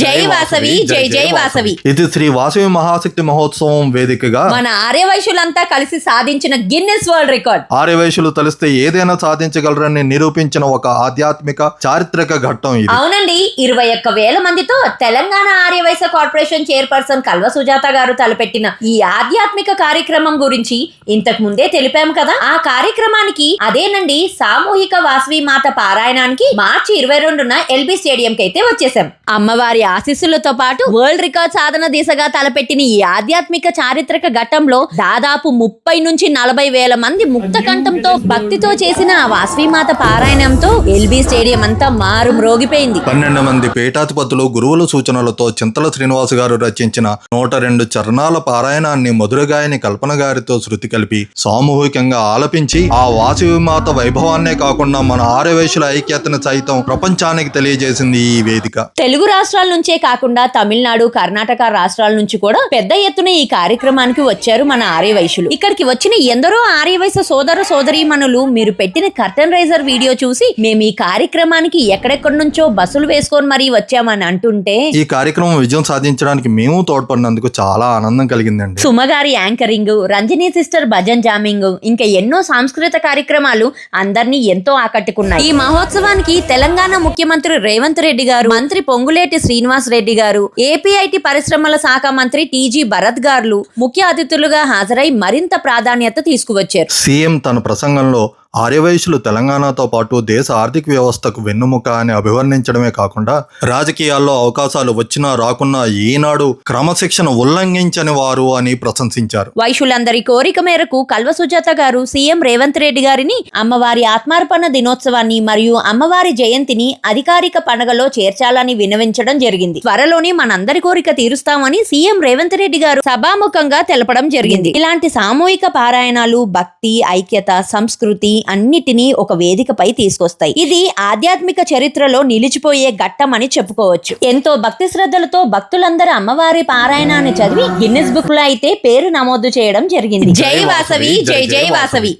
జై వాసవి జై జై వాసవి. ఇది శ్రీ వాసవి మహాశక్తి మహోత్సవం వేదికగా మన ఆర్యవైశ్యులంతా కలిసి సాధించిన గిన్నెస్ వరల్డ్ రికార్డ్. ఆర్యవైశ్యులు తెలిస్తే ఏదైనా సాధించగలరని నిరూపించిన ఒక ఆధ్యాత్మిక చారిత్రక ఘట్టం ఇది. అవునండి, 21,000 మందితో తెలంగాణ ఆర్యవైశ్య కార్పొరేషన్ చైర్పర్సన్ కల్వ సుజాత గారు తలపెట్టిన ఈ ఆధ్యాత్మిక కార్యక్రమం గురించి ఇంతకు ముందే తెలిపాము కదా. ఆ కార్యక్రమానికి అదేనండి సామూహిక వాసవి మాత పారాయణానికి మార్చి 22న ఎల్బీ స్టేడియం కి అయితే వచ్చేసాం. అమ్మవారి ఆశీస్సులతో పాటు వరల్డ్ రికార్డ్ సాధన దిశగా తలపెట్టిన ఈ ఆధ్యాత్మిక చారిత్రక ఘట్టంలో దాదాపు 30 నుంచి 40 వేల మంది ముక్త కంఠంతో భక్తితో చేసిన ఆ వాసవిమాత పారాయణంతో ఎల్బీ స్టేడియం అంతా మారు మ్రోగిపోయింది. 12 మంది పీఠాధిపతులు గురువుల సూచనలతో చింతల శ్రీనివాస్ గారు రచించిన 102 చరణాల పారాయణాన్ని మధురగాయని కల్పన గారితో శృతి కలిపి సామూహికంగా ఆలపించి ఆ వాసవిమాత వైభవాన్నే కాకుండా మన ఆర్యవైశ్యుల ఐక్యతను సైతం ప్రపంచానికి తెలియజేసింది ఈ వేదిక. తెలుగు రాష్ట్రాల నుంచే కాకుండా తమిళనాడు, కర్ణాటక రాష్ట్రాల నుంచి కూడా పెద్ద ఎత్తున ఈ కార్యక్రమానికి వచ్చారు మన ఆర్యవైశ్యులు. ఇక్కడికి వచ్చిన ఎందరో ఆర్యవైశ్య సోదర సోదరీమణులు మీరు పెట్టిన కర్టన్ రైజర్ వీడియో చూసి మేము ఈ కార్యక్రమానికి ఎక్కడెక్కడి నుంచో బస్సులు వేసుకొని మరీ వచ్చామని అంటుంటే ఈ కార్యక్రమం విజయం సాధించడానికి మేము తోడ్పడినందుకు చాలా ఆనందం కలిగిందండి. సుమగారి anchoring, Ranjani sister bhajan jamming, ఇంకా ఎన్నో సాంస్కృతిక కార్యక్రమాలు అందరినీ ఎంతో ఆకట్టుకున్నాయి. ఈ మహోత్సవానికి తెలంగాణ ముఖ్యమంత్రి రేవంత్ రెడ్డి గారు, మంత్రి పొంగులేటి శ్రీనివాస్ రెడ్డి గారు, ఏపీఐటి పరిశ్రమల శాఖ మంత్రి టీజీ భరత్ గారు ముఖ్య అతిథులుగా హాజరై మరింత ప్రాధాన్యత తీసుకువచ్చారు. సీఎం తన ప్రసంగంలో ఆర్యవైశ్యులు తెలంగాణతో పాటు దేశ ఆర్థిక వ్యవస్థకు వెన్నుముక అని అభివర్ణించడమే కాకుండా రాజకీయాల్లో అవకాశాలు వచ్చినా రాకున్నా ఈనాడు క్రమశిక్షణ ఉల్లంఘించని వారు అని ప్రశంసించారు. వైశ్యులందరి కోరిక మేరకు కల్వ సుజాత గారు సీఎం రేవంత్ రెడ్డి గారిని అమ్మవారి ఆత్మార్పణ దినోత్సవాన్ని మరియు అమ్మవారి జయంతిని అధికారిక పండుగలో చేర్చాలని విన్నవించడం జరిగింది. త్వరలోనే మనందరి కోరిక తీరుస్తామని సీఎం రేవంత్ రెడ్డి గారు సభాముఖంగా తెలపడం జరిగింది. ఇలాంటి సామూహిక పారాయణాలు భక్తి, ఐక్యత, సంస్కృతి అన్నిటినీ ఒక వేదికపై తీసుకొస్తాయి. ఇది ఆధ్యాత్మిక చరిత్రలో నిలిచిపోయే ఘట్టం అని చెప్పుకోవచ్చు. ఎంతో భక్తి శ్రద్ధలతో భక్తులందరూ అమ్మవారి పారాయణాన్ని చదివి గిన్నిస్ బుక్ లో అయితే పేరు నమోదు చేయడం జరిగింది. జై వాసవి జై జై వాసవి.